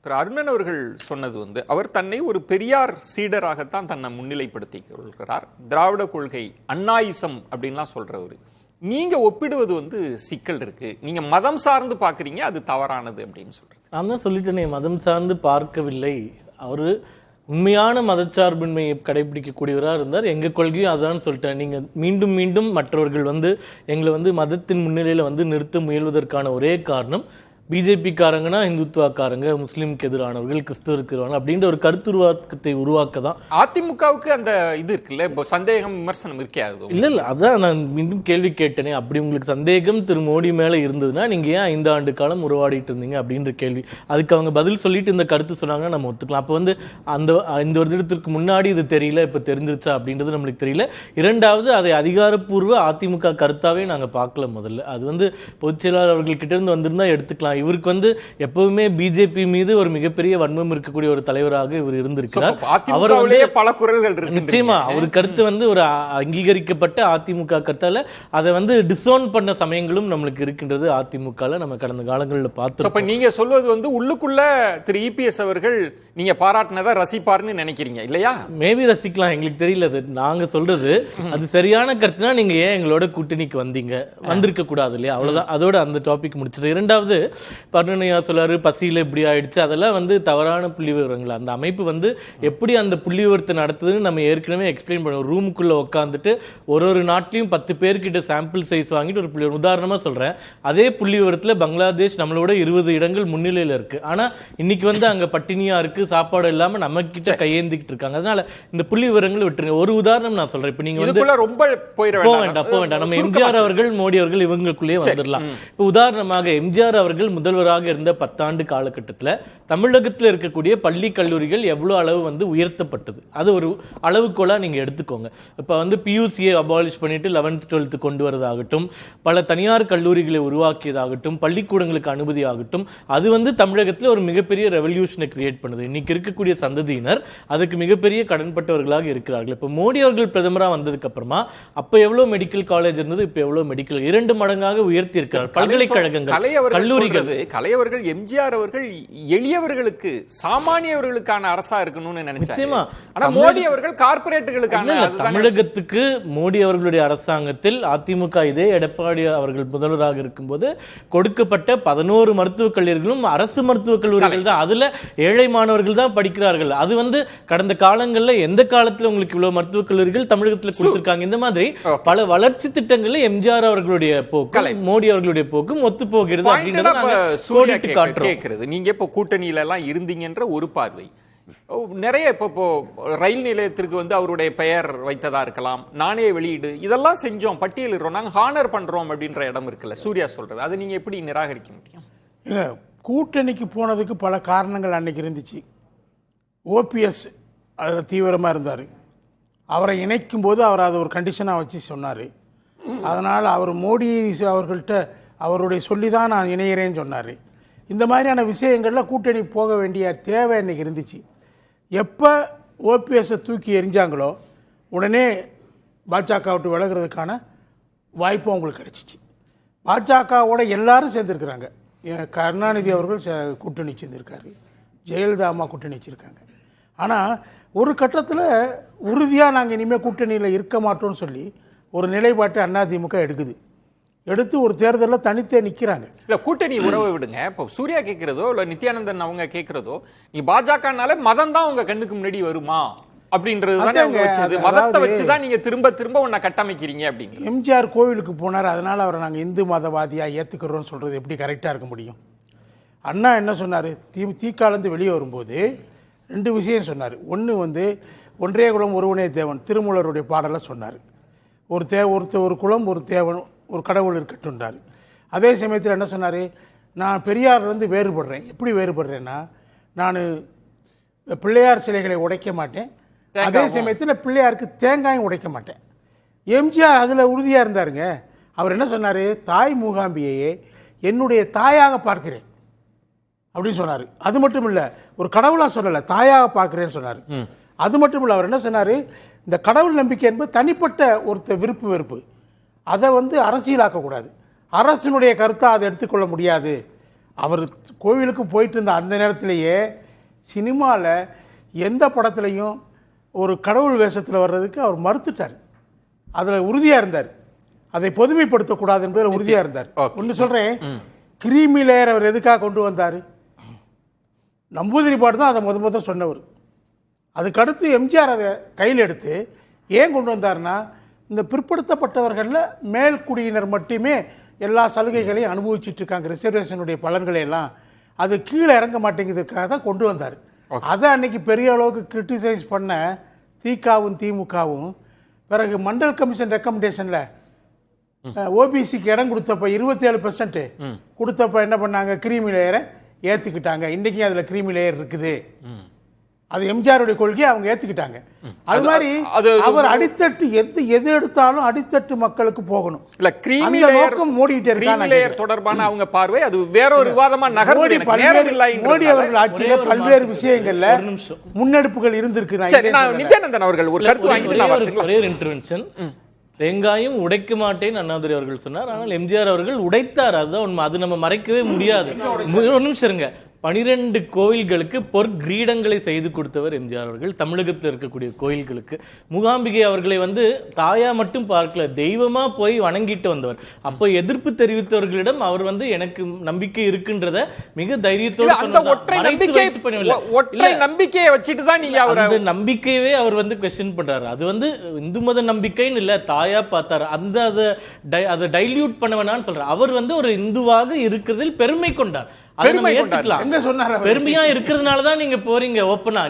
திரு அருணன் அவர்கள் சொன்னது அவர் தன்னை ஒரு பெரியார் சீடராகத்தான் தன்னை முன்னிலைப்படுத்திக் கொள்கிறார். திராவிட கொள்கை அண்ணாயிசம் அப்படின்லாம் சொல்றவர். நீங்க ஒப்பிடுவது சிக்கல் இருக்கு. நீங்க மதம் சார்ந்து பாக்குறீங்க, அது தவறானது அப்படின்னு சொல்றது. நான் தான் சொல்லிட்டேனே, மதம் சார்ந்து பார்க்கவில்லை. அவரு உண்மையான மதச்சார்பின்மையை கடைபிடிக்கக்கூடியவராக இருந்தார். எங்க கொள்கையும் அதான் சொல்லிட்டேன். நீங்க மீண்டும் மீண்டும் மற்றவர்கள் எங்களை மதத்தின் முன்னிலையில நிறுத்த முயல்வதற்கான ஒரே காரணம் பிஜேபி காரங்கன்னா இந்துத்துவக்காரங்க, முஸ்லீமுக்கு எதிரானவர்கள், கிறிஸ்துவருக்கு எதிரான அப்படின்ற ஒரு கருத்துருவாக்கத்தை உருவாக்க தான். அதிமுகவுக்கு அந்த இது இருக்குல்ல, இப்போ சந்தேகம் விமர்சனம் இருக்கே. இல்ல அதான் நான் மீண்டும் கேள்வி கேட்டேனே. அப்படி உங்களுக்கு சந்தேகம் திரு மோடி மேல இருந்ததுன்னா நீங்க ஏன் 5 ஆண்டு காலம் உருவாடிட்டு இருந்தீங்க அப்படின்ற கேள்வி. அதுக்கு அவங்க பதில் சொல்லிட்டு இந்த கருத்து சொன்னாங்கன்னா நம்ம ஒத்துக்கலாம். அப்ப அந்த வருடத்திற்கு முன்னாடி இது தெரியல, இப்ப தெரிஞ்சிருச்சா அப்படின்றது நம்மளுக்கு தெரியல. இரண்டாவது, அதை அதிகாரப்பூர்வ அதிமுக கருத்தாவே நாங்க பார்க்கல. முதல்ல அது பொதுச் செயலாளர் அவர்கள்கிட்ட இருந்து வந்திருந்தா எடுத்துக்கலாம். இவருக்கு எப்பவுமே பிஜேபி மீது ஒரு மிகப்பெரிய வன்மம் இருக்கக்கூடிய ஒரு தலைவராக இவர் இருந்திருக்கிறார். அவருடைய பல குரல்கள் நிச்சயமா அவர் கருத்து ஒரு அங்கீகரிக்கப்பட்ட அதிமுக கருத்தால அதை டிசோன் பண்ண சமயங்களும் நம்மளுக்கு இருக்கின்றது. அதிமுக நம்ம கடந்த காலங்களில் பார்த்தோம். நீங்க சொல்வது உள்ளுக்குள்ள திரு இபிஎஸ் அவர்கள் நீங்க பாராட்டினதை ரசிப்பார்னு நினைக்கிறீங்க இல்லையா? மேபி ரசிக்கலாம், எங்களுக்கு தெரியல. நாங்க சொல்றது அது சரியான கருத்துனா நீங்க ஏன் எங்களோட கூட்டணிக்கு வந்திருக்க கூடாது இல்லையா? அவ்வளவுதான். அதோட அந்த டாபிக் முடிச்சிட்டு இரண்டாவது, பர்ணனையா சொல்லாரு பசியில இப்படி ஆயிடுச்சு, அதெல்லாம் தவறான புள்ளி விவரங்கள். அந்த அமைப்பு எப்படி அந்த புள்ளி விவரத்தை நடத்துதுன்னு நம்ம ஏற்கனவே எக்ஸ்பிளைன் பண்ணுவோம். ரூமுக்குள்ள உட்காந்துட்டு ஒரு நாட்டிலையும் 10 பேர்கிட்ட சாம்பிள் சைஸ் வாங்கிட்டு ஒரு புள்ளி உதாரணமா சொல்றேன். அதே புள்ளி விவரத்துல பங்களாதேஷ் நம்மளோட 20 இடங்கள் முன்னிலையில இருக்கு. ஆனா இன்னைக்கு அங்க பட்டினியா இருக்கு, சாப்பாடு இல்லாம நம்ம கிட்ட கையேந்திக்கிட்டு இருக்காங்க. அதனால இந்த புள்ளி விவரங்களை விட்டுருங்க. ஒரு உதாரணம் நான் சொல்றேன். இப்ப நீங்க ரொம்ப போக வேண்டாம். நம்ம எம்ஜிஆர் அவர்கள், மோடி அவர்கள் இவங்களுக்குள்ளேயே வந்துடலாம். இப்ப உதாரணமாக எம்ஜிஆர் அவர்கள் முதல்வராக இருந்த 10 ஆண்டு காலகட்டத்தில் தமிழகத்தில் இருக்கக்கூடிய பள்ளி கல்லூரிகள் எவ்வளவு அளவு உயர்த்தப்பட்டது, அது ஒரு அளவுகோலா நீங்க எடுத்துக்கோங்க. இப்ப பியூசியை அபாலிஷ் பண்ணிட்டு 11th 12th கொண்டு வரதாகட்டும், பல தனியார் கல்லூரிகளை உருவாக்கியதாகட்டும், பள்ளிக்கூடங்களுக்கு அனுமதி ஆகட்டும், அது தமிழகத்தில் ஒரு மிகப்பெரிய ரெவல்யூஷனை கிரியேட் பண்ணுது. இன்னைக்கு இருக்கக்கூடிய சந்ததியினர் அதுக்கு மிகப்பெரிய கடன்பட்டவர்களாக இருக்கிறார்கள். இப்ப மோடி அவர்கள் பிரதமரா வந்ததுக்கு அப்புறமா அப்ப எவ்வளவு மெடிக்கல் காலேஜ் இருந்தது, இப்ப எவ்வளவு மெடிக்கல் 2 மடங்காக உயர்த்தி இருக்கிறார். பல்கலைக்கழகங்கள், கல்லூரிகள். கலையவர்கள், எம்ஜிஆர் அவர்கள் எளியவர்களுக்கு, சாமானியவர்களுக்கான அரசா இருக்கணும்னு நினைச்சாங்க. ஆனா மோடி அவர்கள் கார்ப்பரேட்டுகளுக்கான. தமிழகத்துக்கு மோடி அவர்களுடைய அரசாங்கத்தில் அதிமுக இதே எடப்பாடி அவர்கள் முதல்வராக இருக்கும்போது கொடுக்கப்பட்ட 11 மருத்துவக் கல்லூரிகளும் அரசு மருத்துவக் கல்லூரிகள் தான். அதுல ஏழை மாணவர்கள் தான் படிக்கிறார்கள். அது கடந்த காலங்களில் எந்த காலத்துல உங்களுக்கு இவ்வளவு மருத்துவக் கல்லூரிகள் தமிழகத்தில் கொடுத்திருக்காங்க. இந்த மாதிரி பல வளர்ச்சி திட்டங்களில் எம்ஜிஆர் அவர்களுடைய போக்கு, மோடி அவர்களுடைய போக்கும் ஒத்து போகிறது கேட்கிறது. நீங்க இப்ப கூட்டணியில எல்லாம் இருந்தீங்கன்ற ஒரு பார்வை. நிறைய இப்போ ரயில் நிலையத்திற்கு அவருடைய பெயர் வைத்ததா இருக்கலாம், நாணய வெளியீடு, இதெல்லாம் செஞ்சோம், பட்டியலிடுறோம், நாங்க ஹானர் பண்றோம் அப்படின்ற இடம் இருக்குல்ல, சூர்யா சொல்றது, அதை நீங்க எப்படி நிராகரிக்க முடியும்? கூட்டணிக்கு போனதுக்கு பல காரணங்கள் அன்னைக்கு இருந்துச்சு. ஓபிஎஸ் அதில் தீவிரமாக இருந்தார். அவரை இணைக்கும் போது அவர் அதை ஒரு கண்டிஷனாக வச்சு சொன்னார். அதனால் அவர் மோடி அவர்கள்ட்ட அவருடைய சொல்லி தான் நான் இணையிறேன்னு சொன்னார். இந்த மாதிரியான விஷயங்களில் கூட்டணி போக வேண்டிய தேவை இன்றைக்கி இருந்துச்சு. எப்போ ஓபிஎஸ்ஸை தூக்கி எரிஞ்சாங்களோ உடனே பாஜக விட்டு விலகிறதுக்கான வாய்ப்பும் அவங்களுக்கு கிடச்சிச்சு. பாஜகவோட எல்லாரும் சேர்ந்துருக்குறாங்க. கருணாநிதி அவர்கள் கூட்டணி சேர்ந்திருக்காரு, ஜெயலலிதா அம்மா கூட்டணி வச்சுருக்காங்க. ஆனால் ஒரு கட்டத்தில் உறுதியாக நாங்கள் இனிமேல் கூட்டணியில் இருக்க மாட்டோம்னு சொல்லி ஒரு நிலைப்பாட்டை அதிமுக எடுத்து ஒரு தேர்தலில் தனித்தே நிற்கிறாங்க. இல்லை, கூட்டணி உறவை விடுங்க. இப்போ சூர்யா கேட்குறதோ இல்லை நித்யானந்தன் அவங்க கேட்குறதோ, நீ பாஜகனால மதம் தான் உங்க கண்ணுக்கு முன்னாடி வருமா அப்படின்றது தானே. மதத்தை வச்சுதான் நீங்க திரும்ப திரும்ப உன்னை கட்டமைக்கிறீங்க அப்படிங்க. எம்ஜிஆர் கோவிலுக்கு போனார், அதனால அவரை நாங்கள் இந்து மதவாதியா ஏற்றுக்கிறோம்னு சொல்றது எப்படி கரெக்டாக இருக்க முடியும்? அண்ணா என்ன சொன்னார்? தீக்காலேருந்து வெளியே வரும்போது 2 விஷயம் சொன்னார். ஒன்று ஒன்றே குலம் ஒருவனே தேவன், திருமூலருடைய பாடலை சொன்னார். ஒரு குலம், ஒரு தேவன், ஒரு கடவுள் இருக்கட்டும்ன்றார். அதே சமயத்தில் என்ன சொன்னார்? நான் பெரியார்லேருந்து வேறுபடுறேன். எப்படி வேறுபடுறேன்னா, நான் பிள்ளையார் சிலைகளை உடைக்க மாட்டேன், அதே சமயத்தில் பிள்ளையாருக்கு தேங்காயும் உடைக்க மாட்டேன். எம்ஜிஆர் அதில் உறுதியாக இருந்தாருங்க. அவர் என்ன சொன்னார்? தாய் மூகாம்பியையே என்னுடைய தாயாக பார்க்கிறேன் அப்படின்னு சொன்னார். அது மட்டும் இல்லை, ஒரு கடவுளாக சொல்லலை, தாயாக பார்க்கிறேன்னு சொன்னார். அது மட்டும் இல்லை, அவர் என்ன சொன்னார்? இந்த கடவுள் நம்பிக்கை என்பது தனிப்பட்ட ஒருத்தர் விருப்பு வெறுப்பு, அதை அரசியலாக்கக்கூடாது, அரசினுடைய கருத்தை அதை எடுத்துக்கொள்ள முடியாது அவர் கோவிலுக்கு போயிட்டு இருந்த அந்த நேரத்திலேயே சினிமாவில் எந்த படத்துலையும் ஒரு கடவுள் வேஷத்தில் வர்றதுக்கு அவர் மறுத்துட்டார். அதில் உறுதியாக இருந்தார். அதை பொதுமைப்படுத்தக்கூடாது என்பதில் உறுதியாக இருந்தார். ஒன்று சொல்கிறேன், கிரீமி லேயர் அவர் எதுக்காக கொண்டு வந்தார்? நம்பூதிரி பாட்டு தான் அதை முத சொன்னவர். அதுக்கடுத்து எம்ஜிஆர் அதை கையில் எடுத்து ஏன் கொண்டு வந்தார்னா, இந்த பிற்படுத்தப்பட்டவர்களில் மேல்குடியினர் மட்டுமே எல்லா சலுகைகளையும் அனுபவிச்சுட்டு இருக்காங்க, ரிசர்வேஷனுடைய பலன்களை எல்லாம், அது கீழே இறங்க மாட்டேங்கிறதுக்காக தான் கொண்டு வந்தார். அதை அன்னைக்கு பெரிய அளவுக்கு கிரிட்டிசைஸ் பண்ண திகாவும் திமுகவும் பிறகு மண்டல் கமிஷன் ரெக்கமெண்டேஷன்ல ஓபிசிக்கு இடம் கொடுத்தப்ப 27% கொடுத்தப்ப என்ன பண்ணாங்க, கிரீமி லேயரை ஏத்துக்கிட்டாங்க. இன்னைக்கு அதுல கிரீமி லேயர் இருக்குது. அது எம்ஜிஆருடைய கொள்கையை அவங்க ஏத்துக்கிட்டாங்க. அது மாதிரி அவர் அடித்தட்டு எது எடுத்தாலும் அடித்தட்டு மக்களுக்கு போகணும். இல்ல கிரீமி லேயர் மூடிட்டே இருக்காங்க தொடர்பான அவங்க பார்வை அது வேற ஒரு விவாதமா நகர்ந்து மோடி அவர்கள் ஆட்சியில பல்வேறு விஷயங்கள்ல முன்னெடுப்புகள் இருந்திருக்கு. நித்யானந்தன் அவர்கள் ஒரு கருத்து வாங்கிட்டு தேங்காயும் உடைக்க மாட்டேன் அண்ணாதுரை அவர்கள் சொன்னார். ஆனால் எம்ஜிஆர் அவர்கள் உடைத்தார். அதுதான் உண்மை. அது நம்ம மறைக்கவே முடியாது. ஒரு நிமிஷம் இருங்க. 12 கோயில்களுக்கு பொற்கிரீடங்களை செய்து கொடுத்தவர் எம்ஜிஆர் அவர்கள். தமிழகத்தில் இருக்கக்கூடிய கோயில்களுக்கு மூகாம்பிகை அவர்களை தாயா மட்டும் பார்க்கல, தெய்வமா போய் வணங்கிட்டு வந்தவர். அப்போ எதிர்ப்பு தெரிவித்தவர்களிடம் அவர் எனக்கு நம்பிக்கை இருக்குன்றத மிக தைரியத்தோடு நம்பிக்கையை வச்சுட்டு தான் நீங்க அவர் நம்பிக்கையவே அவர் கொஸ்டின் பண்றாரு. அது இந்து மத நம்பிக்கைன்னு இல்ல, தாயா பார்த்தாரு. அதை டைல்யூட் பண்ண வேணாம்னு சொல்றாரு. அவர் ஒரு இந்துவாக இருக்கிறதில் பெருமை கொண்டார். பெருமையா இருக்கிறதுனாலதான் நீங்க போறீங்க ஓப்பனா.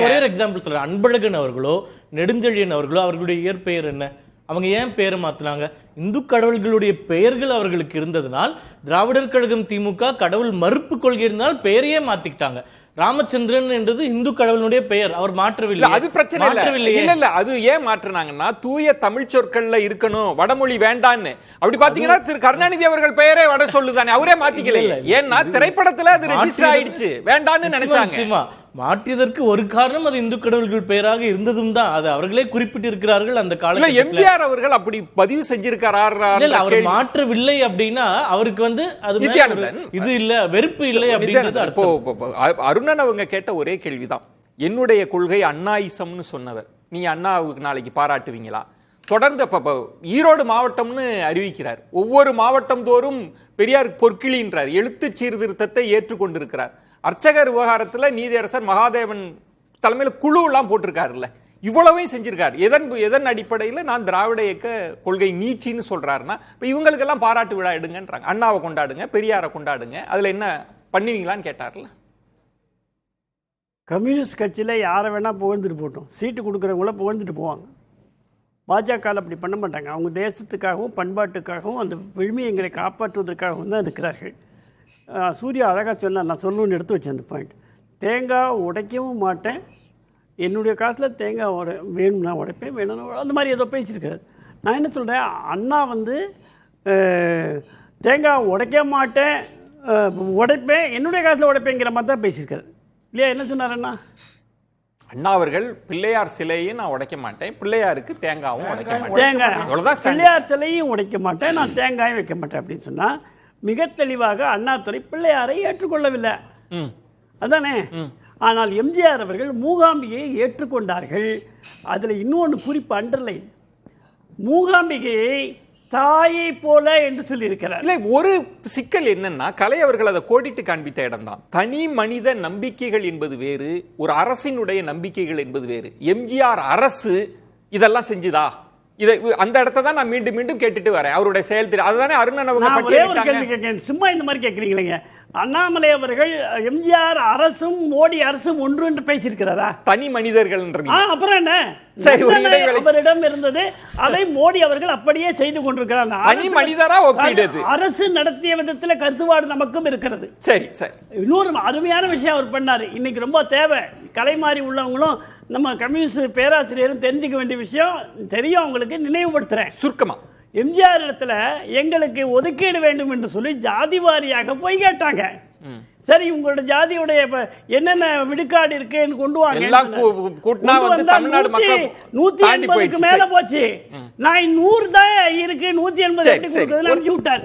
ஒரே எக்ஸாம்பிள் சொல்றேன். அன்பழகன் அவர்களோ நெடுஞ்செழியன் அவர்களோ அவர்களுடைய இயற்பெயர் என்ன? அவங்க ஏன் பெயரை மாத்தினாங்க? இந்து கடவுள்களுடைய பெயர்கள் அவர்களுக்கு இருந்ததுனால், திராவிடர் கழகம் திமுக கடவுள் மறுப்பு கொள்கை இருந்தால் பெயரையே மாத்திக்கிட்டாங்க. ராமச்சந்திரன் என்றது இந்து கடவுளுடைய பெயர், அவர் மாற்றவில்லை. அது பிரச்சனை இல்ல. அது ஏன் மாற்றினாங்கன்னா, தூய தமிழ் சொற்கள்ல இருக்கணும், வடமொழி வேண்டான்னு. அப்படி பாத்தீங்கன்னா திரு கருணாநிதி அவர்கள் பெயரே வட சொல்லுதானே, அவரே மாத்திக்கல. ஏன்னா திரைப்படத்துல அது ரெஜிஸ்டர் ஆயிடுச்சு, வேண்டான்னு நினைச்சாங்க. மாற்றியதற்கு ஒரு காரணம் அது இந்து கடவுள்கள் பெயராக இருந்ததும் தான். அது அவர்களே குறிப்பிட்டு இருக்கிறார்கள். அந்த காலத்துல எம்ஜிஆர் அவர்கள் அப்படி பதிவு செஞ்சிருக்கிறார். அவர் மாற்றவில்லை அப்படின்னா அவருக்கு அது இது இல்ல, வெறுப்பு இல்லை அப்படின்றது அர்த்தம். அருணன் அவங்க கேட்ட ஒரே கேள்விதான். என்னுடைய கொள்கை அண்ணாயிசம்னு சொன்னவர், நீங்க அண்ணாவுக்கு நாளைக்கு பாராட்டுவீங்களா? தொடர்ந்து ஈரோடு மாவட்டம்னு அறிவிக்கிறார். ஒவ்வொரு மாவட்டம் தோறும் பெரியார் பொற்கிளின்றார். எழுத்து சீர்திருத்தத்தை ஏற்றுக்கொண்டிருக்கிறார். அர்ச்சகர் விவகாரத்துல நீதியரசர் மகாதேவன் தலைமையில குழு எல்லாம் போட்டிருக்காருல்ல, இவ்வளவையும் செஞ்சிருக்காரு. எதன் அடிப்படையில் நான் திராவிட இயக்க கொள்கை நீச்சின்னு சொல்றாருன்னா, இப்ப இவங்களுக்கெல்லாம் பாராட்டு விழா எடுங்கன்றாங்க. அண்ணாவை கொண்டாடுங்க, பெரியாரை கொண்டாடுங்க, அதுல என்ன பண்ணுவீங்களான்னு கேட்டார்ல. கம்யூனிஸ்ட் கட்சியில் யாரை வேணால் புகழ்ந்துட்டு போட்டோம், சீட்டு கொடுக்குறவங்கள புகழ்ந்துட்டு போவாங்க. பாஜக அப்படி பண்ண மாட்டாங்க. அவங்க தேசத்துக்காகவும் பண்பாட்டுக்காகவும் அந்த விழுமியங்களை காப்பாற்றுவதற்காகவும் தான் இருக்கிறார்கள். சூர்யா அழகாக சொன்னார், நான் சொல்லணும்னு எடுத்து வச்சேன் அந்த பாயிண்ட். தேங்காய் உடைக்கவும் மாட்டேன், என்னுடைய காசில் தேங்காய் வேணும்னா உடைப்பேன், வேணும்னா அந்த மாதிரி ஏதோ பேசியிருக்காரு. நான் என்ன சொல்கிறேன், அண்ணா தேங்காய் உடைக்க மாட்டேன், உடைப்பேன், என்னுடைய காசில் உடைப்பேங்கிற மாதிரி தான் பேசியிருக்காரு இல்லையா? என்ன சொன்னார் அண்ணா? அண்ணா அவர்கள் பிள்ளையார் சிலையும் நான் உடைக்க மாட்டேன், பிள்ளையாருக்கு தேங்காயும் உடைக்க மாட்டேன், தேங்காய் பிள்ளையார் சிலையும் உடைக்க மாட்டேன், நான் தேங்காயும் வைக்க மாட்டேன் அப்படின்னு சொன்னா மிக தெளிவாக அண்ணாதுரை பிள்ளையாரை ஏற்றுக்கொள்ளவில்லை, அதானே? ஆனால் எம்ஜிஆர் அவர்கள் மூகாம்பிகையை ஏற்றுக்கொண்டார்கள். அதில் இன்னொன்று குறிப்பு அண்டர்லைன், மூகாம்பிகையை தாயை போல என்று சொல்லியிருக்கிறார். இல்லை, ஒரு சிக்கல் என்னன்னா, கலை அவர்கள் அதை கோடிட்டு காண்பித்த இடம் தான். தனி மனித நம்பிக்கைகள் என்பது வேறு, ஒரு அரசினுடைய நம்பிக்கைகள் என்பது வேறு. எம்ஜிஆர் அரசு இதெல்லாம் செஞ்சுதா? இதை அந்த இடத்தை தான் நான் மீண்டும் மீண்டும் கேட்டுட்டு வரேன். அவருடைய செயல்திறன் அதுதானே அருணன் அவங்க சும்மா இந்த மாதிரி கேட்குறீங்களேங்க. அண்ணாமலை அவர்கள் எம்ஜிஆர் அரசும் மோடி அரசும் ஒன்று என்று பேசியிருக்கிறாரா? தனி மனிதர்கள் அப்புறம் என்ன, அவரிடம் இருந்தது அதை மோடி அவர்கள் அப்படியே செய்து கொண்டிருக்கிறார். தனி மனிதரா ஒப்பிடுது. அரசு நடத்திய விதத்தில் கருத்துவாடு நமக்கும் இருக்கிறது. சரி சரி. இன்னொரு அருமையான விஷயம் அவர் பண்ணாரு, இன்னைக்கு ரொம்ப தேவை. கலைமாறி உள்ளவங்களும் நம்ம கம்யூனிஸ்ட் பேராசிரியரும் தெரிஞ்சுக்க வேண்டிய விஷயம் தெரியும், அவங்களுக்கு நினைவுபடுத்துறேன் சுருக்கமா. எம்ஜிஆர் இடத்துல எங்களுக்கு ஒதுக்கீடு வேண்டும் என்று சொல்லி ஜாதி வாரியாக போய் கேட்டாங்க. சரி, உங்களோட ஜாதியுடைய என்னென்ன விடுக்காடு இருக்குன்னு கொண்டு வாங்க. 150க்கு மேல போச்சு. நான் 100 தான் இருக்கு, 180 அனுப்பிச்சு விட்டார்.